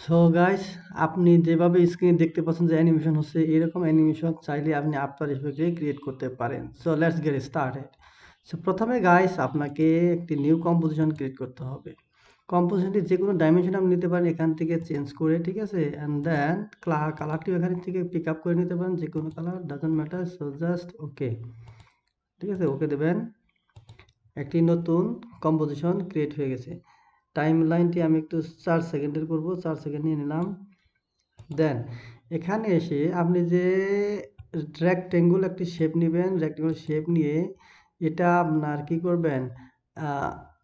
So guys, আপনি যেভাবে স্ক্রিনে দেখতে পাচ্ছেন যে অ্যানিমেশন হচ্ছে, এরকম অ্যানিমেশন চাইলে আপনি আফটার ইফেক্টে ক্রিয়েট করতে পারেন। So let's get started. So প্রথমে গাইস আপনাকে একটি নিউ কম্পোজিশন ক্রিয়েট করতে হবে। কম্পোজিশনটি যে কোনো ডাইমেনশন আপনি নিতে পারেন এখান থেকে চেঞ্জ করে, ঠিক আছে? অ্যান্ড দেন কালারটি এখান থেকে পিক আপ করে নিতে পারেন, যে কোনো colour doesn't matter. So just okay, ঠিক আছে? ওকে দেবেন। একটি নতুন কম্পোজিশন ক্রিয়েট হয়ে গেছে। টাইম লাইনটি আমি একটু 4 সেকেন্ডের করব, 4 সেকেন্ড নিয়ে নিলাম। দেন এখানে এসে আপনি যে রেক্টেঙ্গুল একটি শেপ নেবেন, রেক্টেঙ্গুল শেপ নিয়ে এটা আপনার কি করবেন,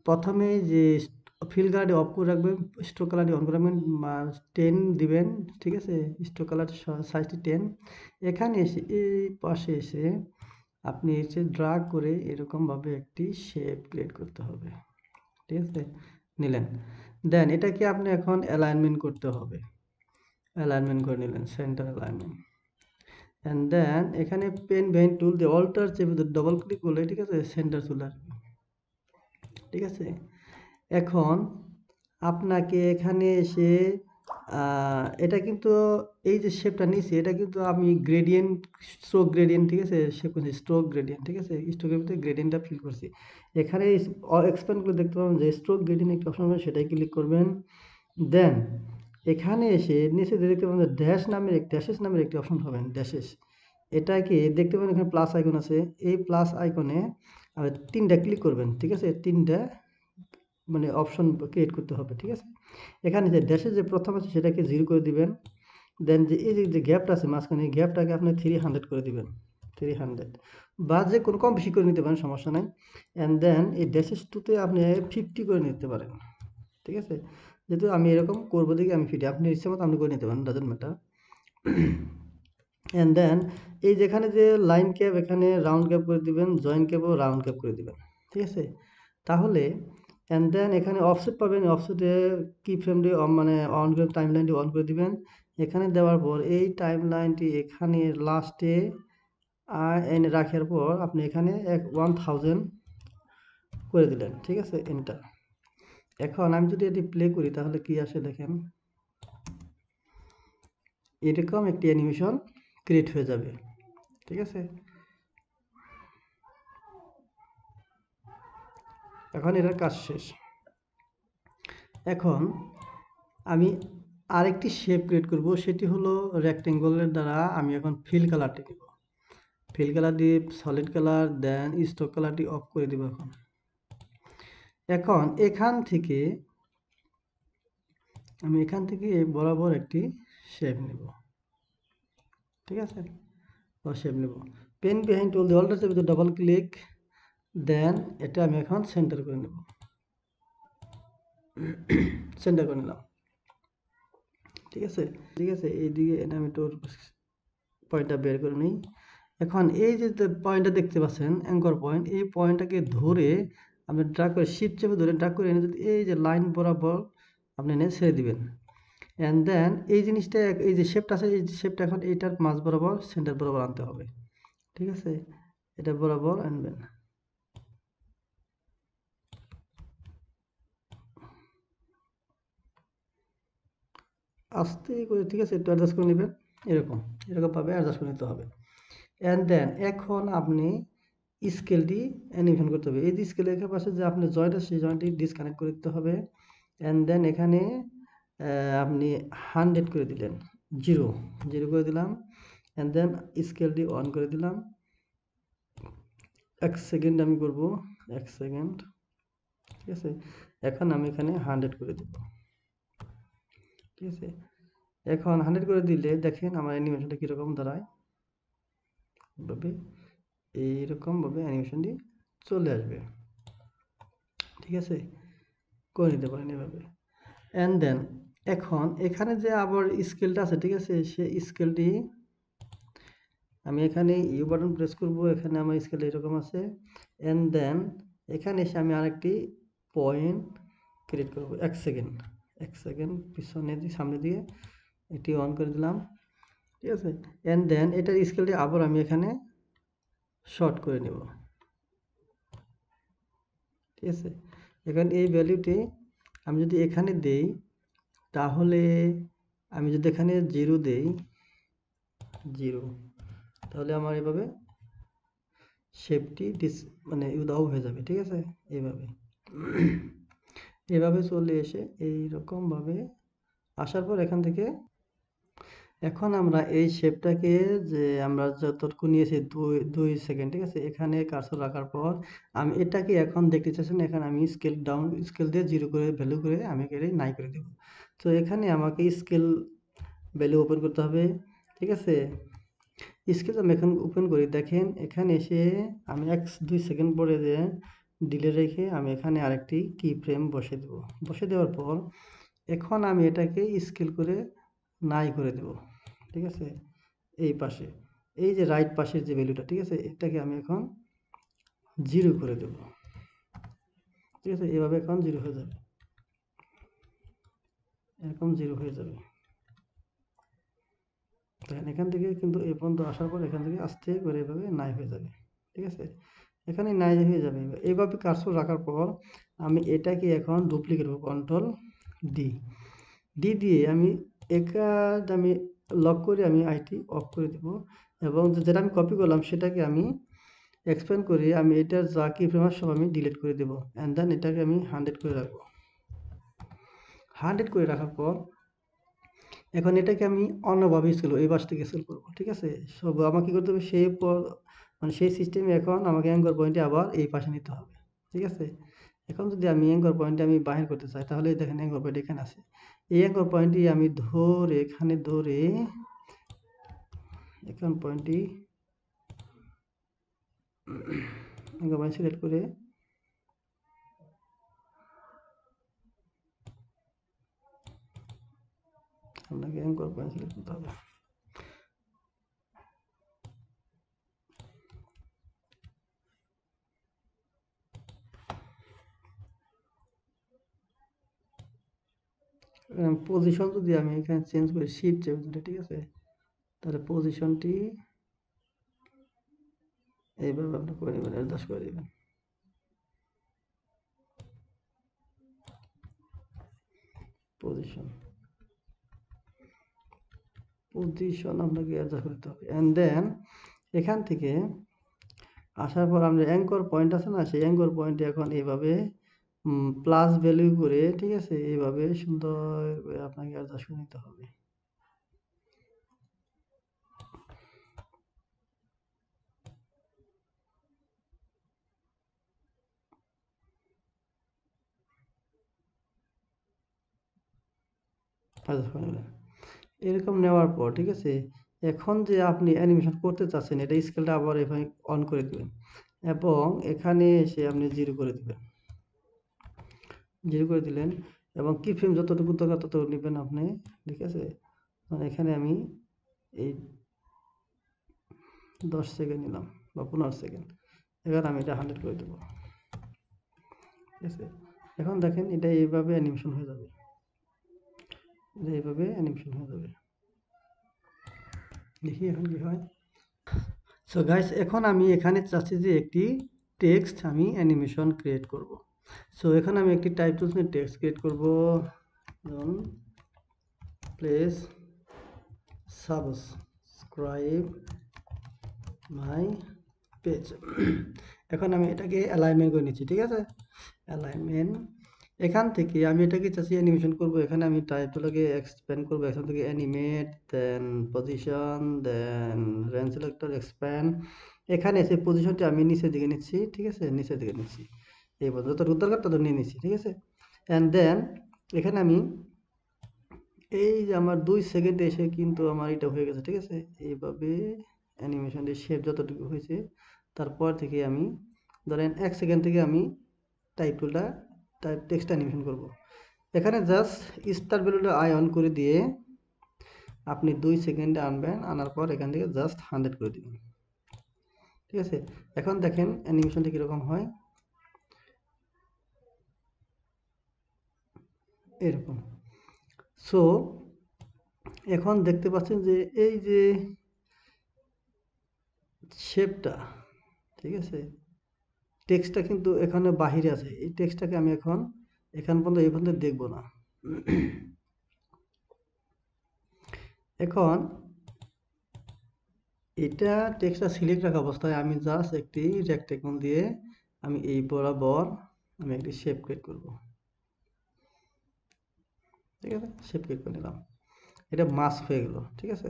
প্রথমে যে ফিল কালারটি অফ করে রাখবেন, স্ট্রোক কালারটি অন করে রাখবেন, 10 দিবেন, ঠিক আছে? স্ট্রোক কালার সাইজটি 10। এখানে এসে এই পাশে এসে আপনি এসে ড্রাগ করে এরকমভাবে একটি শেপ ক্রিয়েট করতে হবে, ঠিক আছে? নিলেন। দেন এটাকে আপনি এখন অ্যালাইনমেন্ট করতে হবে। অ্যালাইনমেন্ট করে নিলেন, সেন্টার অ্যালাইনমেন্ট। অ্যান্ড দেন এখানে পেন ভেইন টুল দিয়ে অল্টার চেপে ডবল ক্লিক করলে, ঠিক আছে, সেন্টার চলে আসবে, ঠিক আছে? এখন আপনাকে এখানে এসে এটা কিন্তু এই যে শেপটা নিয়েছি এটা কিন্তু আমি গ্রেডিয়েন্ট, স্ট্রোক গ্রেডিয়েন্ট, ঠিক আছে? শেপ করছি স্ট্রোক গ্রেডিয়েন্ট, ঠিক আছে? স্ট্রোকের ভিতরে গ্রেডিয়েন্টটা ফিল করছি। এখানে এক্সপ্যান্ড করে দেখতে পাবেন যে স্ট্রোক গ্রেডিয়েন্ট একটি অপশন হবে, সেটাই ক্লিক করবেন। দেন এখানে এসে নিচে দেখতে পাবেন ড্যাশেস নামের একটি অপশন পাবেন, ড্যাশেস। এটাকে দেখতে পাবেন এখানে প্লাস আইকন আছে, এই প্লাস আইকনে 3টা ক্লিক করবেন, ঠিক আছে? 3টা মানে অপশন ক্রিয়েট করতে হবে, ঠিক আছে? এখানে যে ড্যাশে যে প্রথম আছে সেটাকে 0 করে দিবেন। দেন যে এই যে গ্যাপটা আছে মাঝখানে, এই গ্যাপটাকে আপনি 300 করে দিবেন, 300, বা যে কোনো কম বেশি করে নিতে পারেন, সমস্যা নাই। অ্যান্ড দেন এই ড্যাশেস টুতে আপনি 50 করে নিতে পারেন, ঠিক আছে? যেহেতু আমি এরকম করবো দেখি আমি ফিডে, আপনি ইচ্ছে মতো আপনি করে নিতে পারেন, ডাজন্ট ম্যাটার। অ্যান্ড দেন এই যেখানে যে লাইন ক্যাপ, এখানে রাউন্ড ক্যাপ করে দিবেন, জয়েন্ট ক্যাপও রাউন্ড ক্যাপ করে দিবেন, ঠিক আছে? তাহলে অ্যান্ড দেন এখানে অফসেট পাবেন, অফসেটে কি ফ্রেমটি মানে অন করে টাইম লাইনটি অন করে দিবেন। এখানে দেওয়ার পর এই টাইম লাইনটি এখানে লাস্টে এনে রাখার পর আপনি এখানে 1000 করে দিলেন, ঠিক আছে? এন্টার। এখন আমি যদি এটি প্লে করি তাহলে কি আসে দেখেন, এরকম একটি অ্যানিমেশন ক্রিয়েট হয়ে যাবে, ঠিক আছে? এখন এটার কাজ শেষ। এখন আমি আরেকটি শেপ ক্রিয়েট করব, সেটি হলো রেক্টেঙ্গলের দ্বারা আমি এখন ফিল কালারটি দেব। ফিল কালার দিয়ে সলিড কালার, দেন স্ট্রোক কালারটি অফ করে দেব। এখন এখান থেকে আমি বরাবর একটি শেপ নেব, ঠিক আছে? শেপ নেব, পেন বিহাইন্ড টুল দিয়ে অল্টার চেপে ডবল ক্লিক, দেন এটা আমি এখন সেন্টার করে নেব, সেন্টার করে নিলাম, ঠিক আছে? ঠিক আছে, এইদিকে এটা আমি তোর পয়েন্টটা বের করে নিই। এখন এই যে পয়েন্টটা দেখতে পাচ্ছেন, অ্যাঙ্কর পয়েন্ট, এই পয়েন্টটাকে ধরে আপনি ড্রাগ করে শিফট চেপে ধরে ড্রাগ করে এনে যদি এই যে লাইন বরাবর আপনি এনে ছেড়ে দিবেন। অ্যান্ড দেন এই জিনিসটা, এই যে শেপটা আছে, এই শেপটা এখন এইটার মাঝ বরাবর সেন্টার বরাবর আনতে হবে, ঠিক আছে? এটা বরাবর আনবেন। আস্তে করে, ঠিক আছে? একটু অ্যাডজাস্ট করে নেবেন, এরকম এরকমভাবে অ্যাডজাস্ট করে নিতে হবে। অ্যান্ড দেন এখন আপনি স্কেলটি অ্যানিমেশন করতে হবে। এই যে স্কেলের পাশে যে আপনি জয়েন্ট আছে সেই জয়েন্টটি ডিসকানেক্ট করে দিতে হবে। অ্যান্ড দেন এখানে আপনি 100 করে দিলেন, 0 করে দিলাম। অ্যান্ড দেন স্কেলটি অন করে দিলাম। 1 সেকেন্ড আমি করব, 1 সেকেন্ড, ঠিক আছে? এখন আমি এখানে 100 করে দেব, ঠিক আছে? এখন 100 করে দিলে দেখেন আমার অ্যানিমেশনটা কীরকম দাঁড়ায়, ভাবে এইরকমভাবে অ্যানিমেশনটি চলে আসবে, ঠিক আছে? করে নিতে পারেন এভাবে। অ্যান্ড দেন এখন এখানে যে আবার স্কেলটা আছে, ঠিক আছে? সেই স্কেলটি আমি এখানে ইউ বাটন প্রেস করব, এখানে আমার স্কেল এরকম আছে। অ্যান্ড দেন এখানে এসে আমি আরেকটি পয়েন্ট ক্রিয়েট করব, 1 সেকেন্ড, 1 সেকেন্ড পিছনে দিয়ে সামনে দিয়ে এটি অন করে দিলাম, ঠিক আছে? অ্যান্ড দেন এটার স্কেলটি আবার আমি এখানে শর্ট করে নেব, ঠিক আছে? এখন এই ভ্যালুটি আমি যদি এখানে দেই তাহলে আমি যদি এখানে 0 দেই, 0, তাহলে আমার এভাবে শেপটি মানে উধাও হয়ে যাবে, ঠিক আছে? এইভাবে এভাবে চলে এসে এইরকমভাবে আসার পর এখান থেকে এখন আমরা এই শেপটাকে যে আমরা যতটুকু নিয়েছি 2 সেকেন্ড, ঠিক আছে? এখানে কার্সর রাখার পর আমি এটাকে এখন দেখতে চাচ্ছি না, এখানে আমি স্কেল দিয়ে 0 করে ভ্যালু করে আমি এখানে নাই করে দেব। তো এখানে আমাকে স্কেল ভ্যালু ওপেন করতে হবে, ঠিক আছে? স্কেল আমি এখন ওপেন করি, দেখেন এখানে এসে আমি 2 সেকেন্ড পরে যে ডিলে রেখে আমি এখানে আরেকটি কি ফ্রেম বসে দেব। বসে দেওয়ার পর এখন আমি এটাকে স্কেল করে নাই করে দেব, ঠিক আছে? এই পাশে এই যে রাইট পাশের যে ভ্যালুটা, ঠিক আছে? এটাকে আমি এখন 0 করে দেব, ঠিক আছে? এভাবে এখন 0 হয়ে যাবে, এরকম 0 হয়ে যাবে। দেখেন এখান থেকে কিন্তু এই পর্যন্ত আসার পর এখান থেকে আস্তে করে এভাবে নাই হয়ে যাবে, ঠিক আছে? এখানে নাই হয়ে যাবে। এইভাবে কার্সর রাখার পর আমি এটাকে এখন ডুপ্লিকেট করব, কন্ট্রোল ডি, দিয়ে আমি আমি লক করে আমি আইটি অফ করে দেব এবং যেটা আমি কপি করলাম সেটাকে আমি এক্সপ্যান্ড করে আমি এটার যা কি ফ্রেম সব আমি ডিলিট করে দেব অ্যান্ড দেন এটাকে আমি 100 করে রাখবো। 100 করে রাখার পর এখন এটাকে আমি অন্যভাবে স্কেল এই পাশ থেকে স্কেল করবো, ঠিক আছে? সব আমাকে কি করতে হবে, সেই মানে সেই সিস্টেমে এখন আমাকে অ্যাঙ্কর পয়েন্টে আবার এই পাশে নিতে হবে, ঠিক আছে? এখন যদি আমি অ্যাঙ্কর পয়েন্টে আমি বাহির করতে চাই তাহলে দেখেন অ্যাঙ্কর পয়েন্ট এখানে আছে। এই অ্যাঙ্কর পয়েন্টটি আমি ধরে এখানে ধরে এখন পয়েন্টটি অ্যাঙ্কর পয়েন্ট সিলেক্ট করে আপনাকে অ্যাঙ্কর পয়েন্ট সিলেক্ট করতে হবে। পজিশন যদি আমি এখানে চেঞ্জ করি শিফট চেপে ধরে, ঠিক আছে? তাহলে পজিশনটি এইভাবে আপনি করে নেবেন, অ্যাডজাস্ট করে দেবেন। পজিশন আপনাকে অ্যাডজাস্ট করতে হবে অ্যান্ড দেন এখান থেকে আসার পর আমরা অ্যাঙ্কর পয়েন্ট আছে না, সেই অ্যাঙ্কর পয়েন্টে এখন এইভাবে প্লাস ভ্যালু করে, ঠিক আছে? এইভাবে সুন্দর করে আপনাকে অ্যাডজাস্ট করে নিতে হবে। এরকম নেওয়ার পর, ঠিক আছে? এখন যে আপনি অ্যানিমেশন করতে চাচ্ছেন এটা স্কেলটা আবার এখানে অন করে দিবেন এবং এখানে এসে আপনি 0 করে দিবেন, 0 করে দিলেন এবং কি ফ্রেম যতটুকু দরকার ততটুকু নেবেন আপনি, ঠিক আছে? মানে এখানে আমি এই 10 সেকেন্ড নিলাম বা 15 সেকেন্ড, এবার আমি এটা 100 করে দেবো, ঠিক আছে? এখন দেখেন এটা এইভাবে অ্যানিমেশন হয়ে যাবে, এটা এইভাবে অ্যানিমেশন হয়ে যাবে। দেখি এখন কি হয়। সো গাইস এখন আমি এখানে চাচ্ছি যে একটি টেক্সট আমি অ্যানিমেশন ক্রিয়েট করব। সো এখানে আমি একটি টাইপ টুলস নিয়ে টেক্সট ক্রিয়েট করব, যেমন প্লিজ সাবস্ক্রাইব মাই পেজ। এখন আমি এটাকে অ্যালাইনমেন্ট করে নিচ্ছি, ঠিক আছে? অ্যালাইনমেন্ট এখান থেকে আমি এটাকে চাচ্ছি অ্যানিমেশন করব, এখানে আমি টাইপগুলোকে এক্সপ্যান্ড করব, এখান থেকে অ্যানিমেট, দেন পজিশন, দেন রেঞ্জ সিলেক্টর, এক্সপ্যান্ড। এখানে এসে পজিশনটি আমি নিচের দিকে নিচ্ছি, ঠিক আছে? নিচের দিকে নিচ্ছি, এই যতটুকু দরকার তত নিয়ে নিচ্ছি, ঠিক আছে? অ্যান্ড দেন এখানে আমি এই যে আমার 2 সেকেন্ডে এসে কিন্তু আমার এটা হয়ে গেছে, ঠিক আছে? এইভাবে অ্যানিমেশনের শেপ যতটুকু হয়েছে তারপর থেকে আমি ধরেন 1 সেকেন্ড থেকে আমি টাইপ টুলটা টেক্সট অ্যানিমেশন করব। এখানে জাস্ট স্টার ভ্যালুটা অন করে দিয়ে আপনি 2 সেকেন্ডে আনবেন, আনার পর এখান থেকে জাস্ট 100 করে দিবেন, ঠিক আছে? এখন দেখেন অ্যানিমেশনটা কীরকম হয়, এরকম। সো এখন দেখতে পাচ্ছেন যে এই যে শেপটা, ঠিক আছে? টেক্সটটা কিন্তু এখানে বাহিরে আছে, এই টেক্সটটাকে আমি এখন এখান পর্যন্ত এই পর্যন্ত দেখব না। এখন এটা টেক্সটটা সিলেক্ট রাখা অবস্থায় আমি জাস্ট একটি রেক্টেঙ্গল দিয়ে আমি এই বরাবর আমি একটি শেপ ক্রিয়েট করব। ঠিক আছে, শেপ ক্রিয়েট করে নিলাম, এটা মাস্ক হয়ে গেল। ঠিক আছে,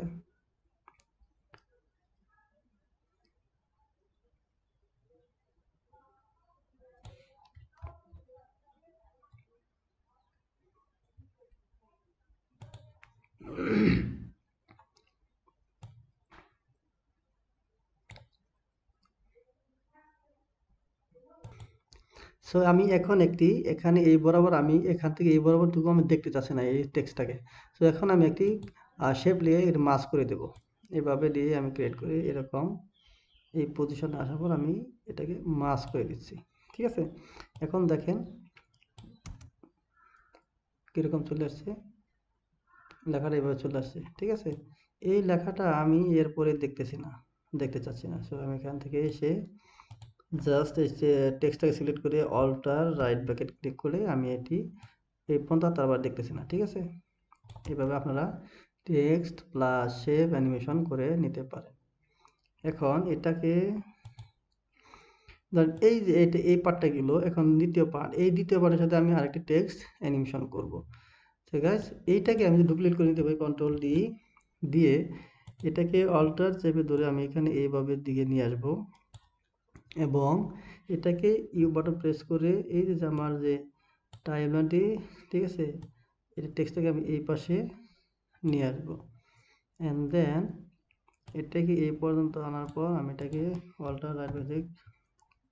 সো আমি এখন একটি এখানে এই বরাবর আমি এখান থেকে এই বরাবরটুকু আমি দেখতে চাচ্ছি না এই টেক্সটটাকে। সো এখন আমি একটি শেপ নিয়ে এর মাস্ক করে দেব। এভাবে দিয়ে আমি ক্রিয়েট করি এরকম, এই পজিশনে আসার পর আমি এটাকে মাস্ক করে দিচ্ছি। ঠিক আছে, এখন দেখেন কীরকম চলে আসছে, লেখাটা এভাবে চলে আসছে। ঠিক আছে, এই লেখাটা আমি এরপরে দেখতে চাচ্ছি না। সো আমি এখান থেকে এসে জাস্ট এই যে টেক্সটটাকে সিলেক্ট করে অল্টার রাইট ব্র্যাকেট ক্লিক করে আমি এটি এই পর্যন্ত তারপর দেখতেছি না। ঠিক আছে, এভাবে আপনারা টেক্সট প্লাস শেপ অ্যানিমেশন করে নিতে পারেন। এখন এটাকে ধরেন এই যে এটা এই পার্টটা গেল, এখন দ্বিতীয় পার্ট, এই দ্বিতীয় পার্টের সাথে আমি আরেকটি টেক্সট অ্যানিমেশন করব। ঠিক আছে, এইটাকে আমি ডুপ্লিকেট করে নিতে পারি কন্ট্রোল ডি দিয়ে, এটাকে অল্টার চেপে ধরে আমি এখানে এইভাবে দিকে নিয়ে আসব এবং এটাকে ইউ বাটন প্রেস করে এই যে আমার যে টাইমলাইনটি, ঠিক আছে, এই টেক্সটটাকে আমি এই পাশে নিয়ে আসবো অ্যান্ড দেন এটাকে এই পর্যন্ত আনার পর আমি এটাকে অল্টার রাইট ব্র্যাকেট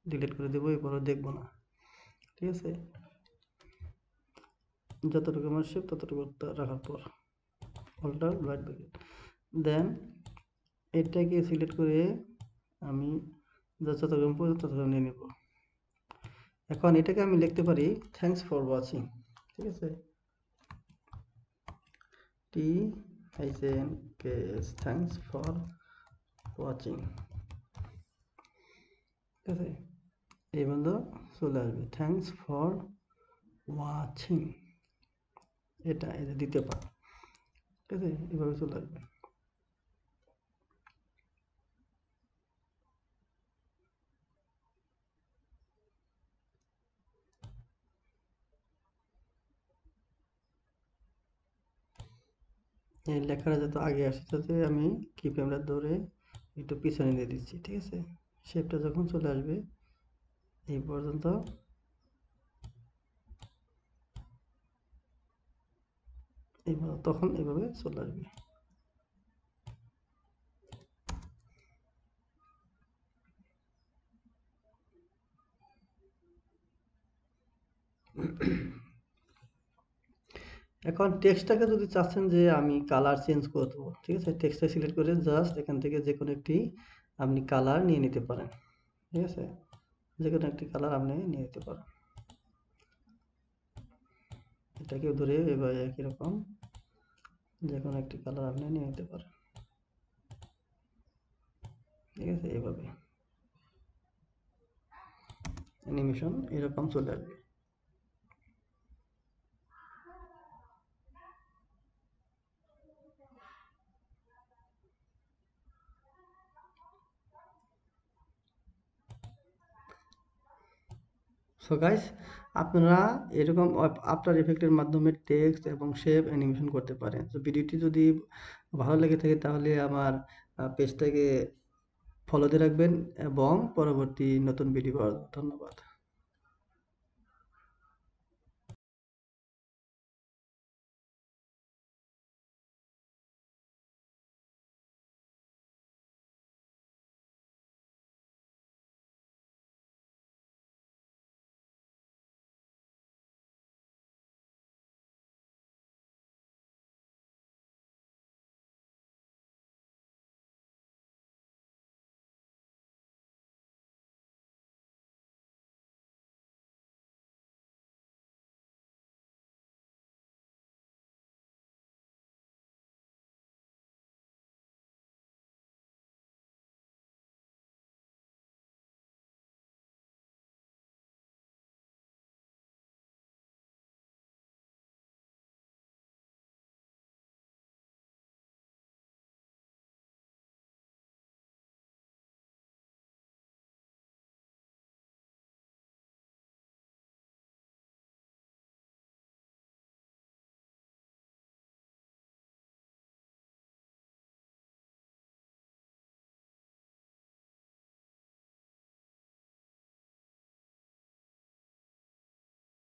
ডিলিট করে দেবো, এরপরে দেখবো না। ঠিক আছে, যতটুকু আমার শেপ ততটুকু রাখার পর অল্টার রাইট ব্র্যাকেট দেন এটাকে সিলেক্ট করে আমি যতটুকু পর্যন্ত ততটুকু নিয়ে নেব। এখন এটাকে আমি লিখতে পারি থ্যাঙ্কস ফর ওয়াচিং। ঠিক আছে, T hyphen K S, thanks for watching. ঠিক আছে, এই বন্ধ চলে আসবে থ্যাঙ্কস ফর ওয়াচিং, এটা এই যে দ্বিতীয় পার্ট। ঠিক আছে, এভাবে চলে আসবে। এই লেখাটা যত আগে আসে তাতে আমি কি ফ্রেমটা ধরে একটু পিছনে দিয়ে দিচ্ছি। ঠিক আছে, শেপটা যখন চলে আসবে এই পর্যন্ত, তখন এভাবে চলে আসবে। এখন টেক্সটটাকে যদি চাচ্ছেন যে আমি কালার চেঞ্জ করে দেবো, ঠিক আছে, টেক্সটটা সিলেক্ট করে জাস্ট এখান থেকে যে কোনো একটি আপনি কালার নিয়ে নিতে পারেন। ঠিক আছে, যে কোনো একটি কালার আপনি নিয়ে নিতে পারেন, এটাকেও ধরে এবার একই রকম যে কোনো একটি কালার আপনি নিয়ে নিতে পারেন। ঠিক আছে, এইভাবে অ্যানিমেশন এরকম চলে আসবে। সো গাইস, আপনারা এরকম আফটার ইফেক্টের মাধ্যমে টেক্সট এবং শেপ অ্যানিমেশন করতে পারেন। তো ভিডিওটি যদি ভালো লেগে থাকে তাহলে আমার পেজটাকে ফলো দিয়ে রাখবেন এবং পরবর্তী নতুন ভিডিও পাওয়ার জন্য ধন্যবাদ।